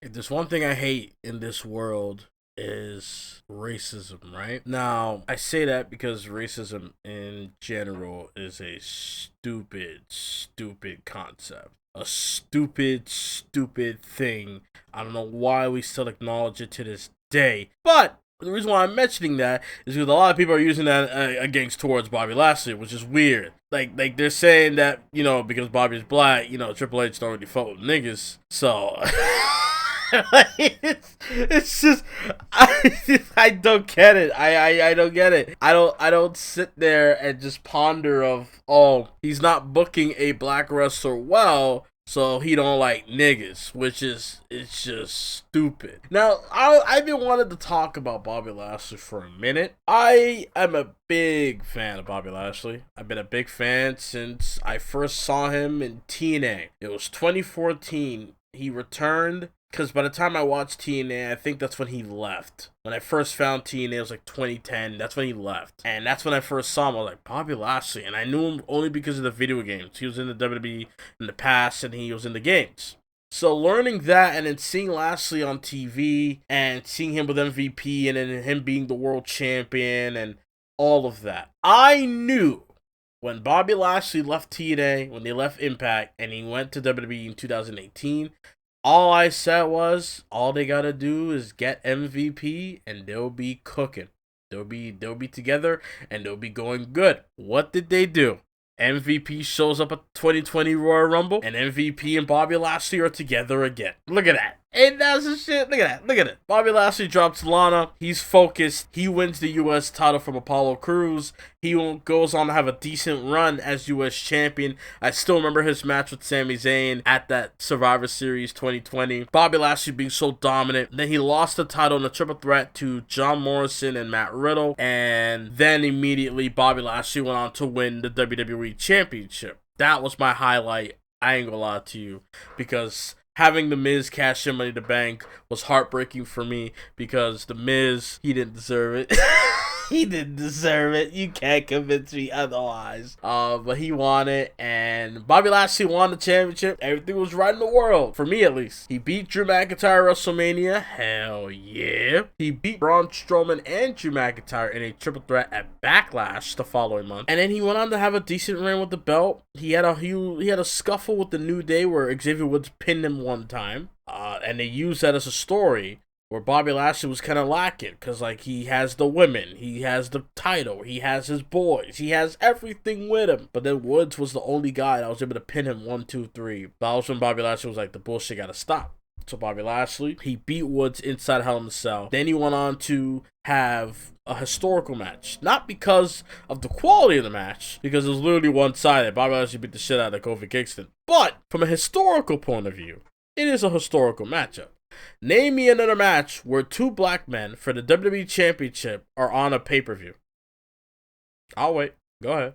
If there's one thing I hate in this world is racism, right? Now, I say that because racism in general is a stupid concept. A stupid thing. I don't know why we still acknowledge it to this day. But the reason why I'm mentioning that is because a lot of people are using that against towards Bobby Lashley, which is weird. Like they're saying that, because Bobby's black, Triple H don't really fuck with niggas. So it's just I don't get it. I don't get it. I don't sit there and just ponder of, oh, he's not booking a black wrestler well, so he don't like niggas, it's just stupid. Now, I've been wanting to talk about Bobby Lashley for a minute. I am a big fan of Bobby Lashley. I've been a big fan since I first saw him in TNA. It was 2014. He returned, because by the time I watched TNA, I think that's when he left. When I first found TNA, it was like 2010. That's when he left. And that's when I first saw him. I was like, Bobby Lashley. And I knew him only because of the video games. He was in the WWE in the past, and he was in the games. So learning that and then seeing Lashley on TV and seeing him with MVP and then him being the world champion and all of that, I knew when Bobby Lashley left TNA, when they left Impact, and he went to WWE in 2018, all I said was, all they gotta do is get MVP, and they'll be cooking. They'll be together, and they'll be going good. What did they do? MVP shows up at 2020 Royal Rumble, and MVP and Bobby Lashley are together again. Look at that. And that's the shit. Look at that. Look at it. Bobby Lashley drops Lana. He's focused. He wins the U.S. title from Apollo Crews. He goes on to have a decent run as U.S. champion. I still remember his match with Sami Zayn at that Survivor Series 2020. Bobby Lashley being so dominant. Then he lost the title in a triple threat to John Morrison and Matt Riddle. And then immediately Bobby Lashley went on to win the WWE Championship. That was my highlight. I ain't gonna lie to you. Because having The Miz cash in Money in the Bank was heartbreaking for me, because The Miz, he didn't deserve it. He didn't deserve it. You can't convince me otherwise. But he won it, and Bobby Lashley won the championship. Everything was right in the world, for me at least. He beat Drew McIntyre at WrestleMania. Hell yeah. He beat Braun Strowman and Drew McIntyre in a triple threat at Backlash the following month. And then he went on to have a decent reign with the belt. He had a scuffle with the New Day where Xavier Woods pinned him one time. And they used that as a story where Bobby Lashley was kind of lacking, because he has the women, he has the title, he has his boys, he has everything with him. But then Woods was the only guy that was able to pin him 1, 2, 3. That was when Bobby Lashley was like, the bullshit gotta stop. So Bobby Lashley, he beat Woods inside Hell in a Cell. Then he went on to have a historical match. Not because of the quality of the match, because it was literally one-sided. Bobby Lashley beat the shit out of Kofi Kingston. But from a historical point of view, it is a historical matchup. Name me another match where two black men for the WWE Championship are on a pay-per-view. I'll wait. Go ahead.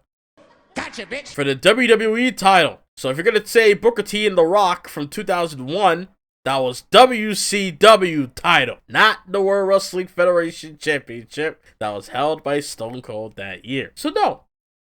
Gotcha, bitch. For the WWE title. So if you're going to say Booker T and The Rock from 2001, that was WCW title, not the World Wrestling Federation Championship that was held by Stone Cold that year. So no,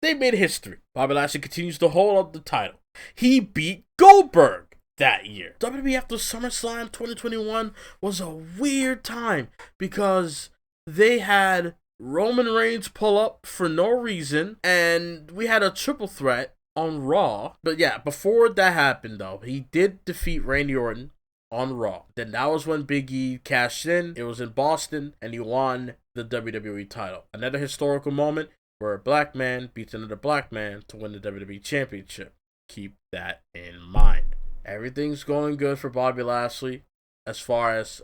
they made history. Bobby Lashley continues to hold up the title. He beat Goldberg that year. WWE after SummerSlam 2021 was a weird time, because they had Roman Reigns pull up for no reason, and we had a triple threat on Raw. But yeah, before that happened though, he did defeat Randy Orton on Raw. Then that was when Big E cashed in. It was in Boston, and he won the WWE title. Another historical moment where a black man beats another black man to win the WWE Championship. Keep that in mind. Everything's going good for Bobby Lashley as far as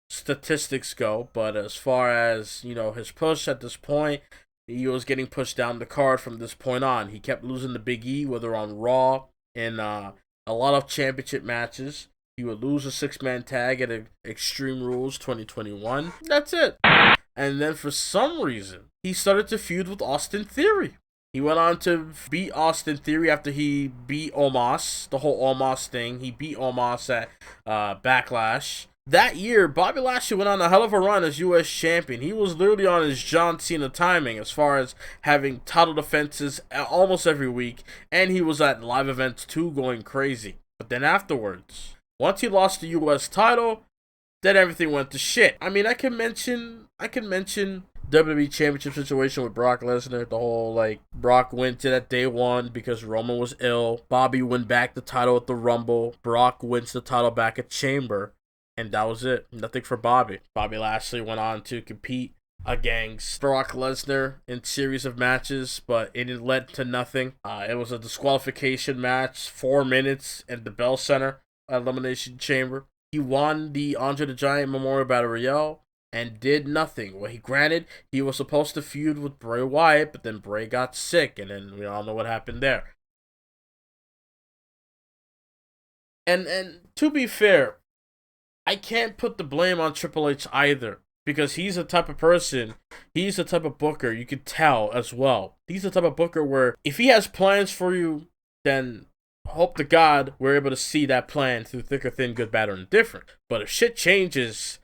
statistics go, but as far as, his push at this point, he was getting pushed down the card from this point on. He kept losing to Big E, whether on Raw, in a lot of championship matches. He would lose a 6-man tag at Extreme Rules 2021. That's it. And then for some reason, he started to feud with Austin Theory. He went on to beat Austin Theory after he beat Omos, the whole Omos thing. He beat Omos at Backlash. That year, Bobby Lashley went on a hell of a run as U.S. champion. He was literally on his John Cena timing as far as having title defenses almost every week. And he was at live events too, going crazy. But then afterwards, Once he lost the U.S. title, then everything went to shit. I mean, I can mention WWE Championship situation with Brock Lesnar. The whole, like, Brock wins it at day one because Roman was ill. Bobby won back the title at the Rumble. Brock wins the title back at Chamber. And that was it. Nothing for Bobby. Bobby Lashley went on to compete against Brock Lesnar in series of matches, but it led to nothing. It was a disqualification match, 4 minutes in the Bell Center Elimination Chamber. He won the Andre the Giant Memorial Battle Royale and did nothing. Well, he was supposed to feud with Bray Wyatt, but then Bray got sick, and then we all know what happened there. And to be fair, I can't put the blame on Triple H either, because he's the type of person, he's the type of booker, you could tell as well. He's the type of booker where if he has plans for you, then hope to God we're able to see that plan through thick or thin, good, bad, or indifferent. But if shit changes,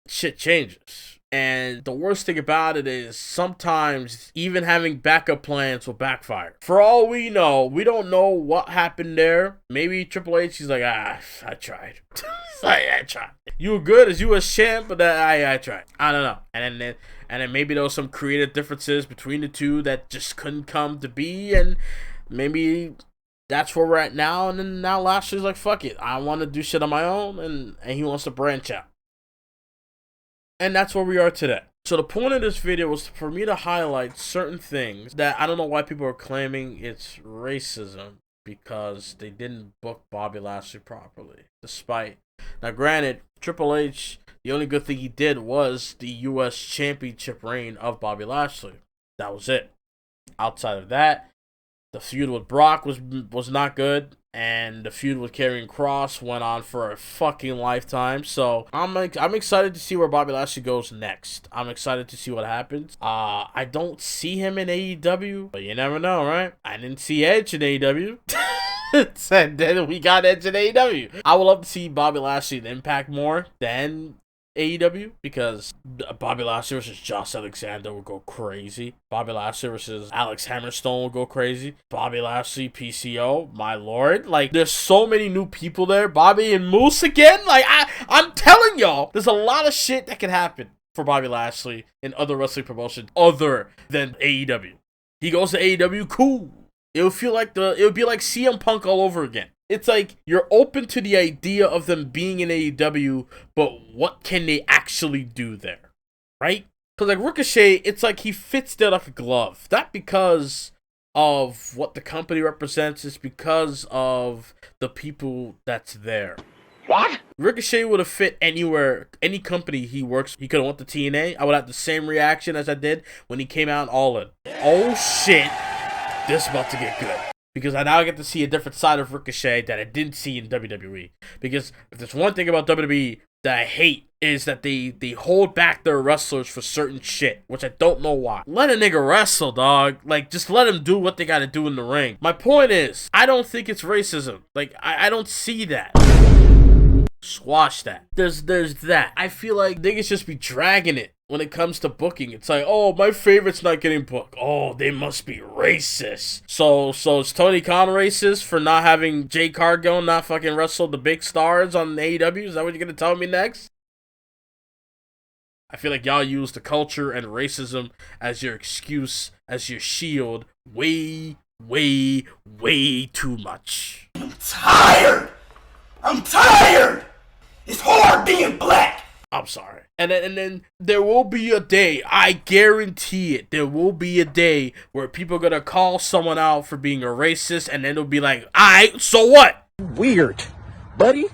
shit changes. And the worst thing about it is sometimes even having backup plans will backfire. For all we know, we don't know what happened there. Maybe Triple H, he's like, I tried. I tried. You were good as U.S. champ, but I tried. I don't know. And then maybe there was some creative differences between the two that just couldn't come to be, and maybe that's where we're at now. And then now Lashley's like, fuck it, I want to do shit on my own, and he wants to branch out. And that's where we are today. So the point of this video was for me to highlight certain things that I don't know why people are claiming it's racism, because they didn't book Bobby Lashley properly. Despite, now granted, Triple H, the only good thing he did was the U.S. Championship reign of Bobby Lashley. That was it. Outside of that, the feud with Brock was not good, and the feud with Karrion Kross went on for a fucking lifetime. So I'm excited to see where Bobby Lashley goes next. I'm excited to see what happens. I don't see him in AEW, but you never know, right? I didn't see Edge in AEW. And then we got Edge in AEW. I would love to see Bobby Lashley in Impact more than AEW, because Bobby Lashley versus Josh Alexander will go crazy. Bobby Lashley versus Alex Hammerstone will go crazy. Bobby Lashley, PCO, my lord. Like, there's so many new people there. Bobby and Moose again. Like, I'm telling y'all, there's a lot of shit that can happen for Bobby Lashley in other wrestling promotions other than AEW. He goes to AEW, cool. It would be like CM Punk all over again. It's like you're open to the idea of them being in AEW, but what can they actually do there, right? Because like Ricochet, it's like he fits there like a glove. Not because of what the company represents, it's because of the people that's there. What? Ricochet would have fit anywhere, any company he works. He could have went to TNA. I would have the same reaction as I did when he came out All In. Oh shit, this is about to get good. Because I now get to see a different side of Ricochet that I didn't see in WWE. Because if there's one thing about WWE that I hate, is that they hold back their wrestlers for certain shit, which I don't know why. Let a nigga wrestle, dog. Like, just let him do what they gotta do in the ring. My point is, I don't think it's racism. Like, I don't see that. Squash that. There's that. I feel like niggas just be dragging it when it comes to booking. It's like, oh, my favorite's not getting booked. Oh, they must be racist. So is Tony Khan racist for not having Jay Cargill not fucking wrestle the big stars on AEW? Is that what you're gonna tell me next? I feel like y'all use the culture and racism as your excuse, as your shield, way too much. I'm tired! It's hard being black! I'm sorry. And then there will be a day, I guarantee it, there will be a day where people are gonna call someone out for being a racist, and then it'll be like, alright, so what? Weird, buddy.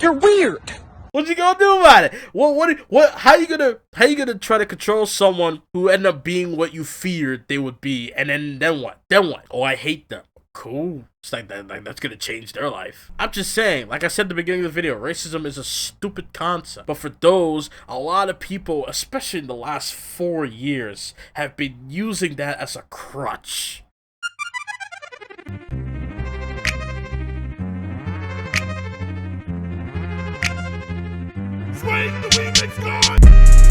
You're weird. What you gonna do about it? What? How you gonna try to control someone who ended up being what you feared they would be, and then what? Oh, I hate them. Cool. It's like that. Like that's gonna change their life. I'm just saying. Like I said at the beginning of the video, racism is a stupid concept. But for those, a lot of people, especially in the last 4 years, have been using that as a crutch. Swing the remix, God!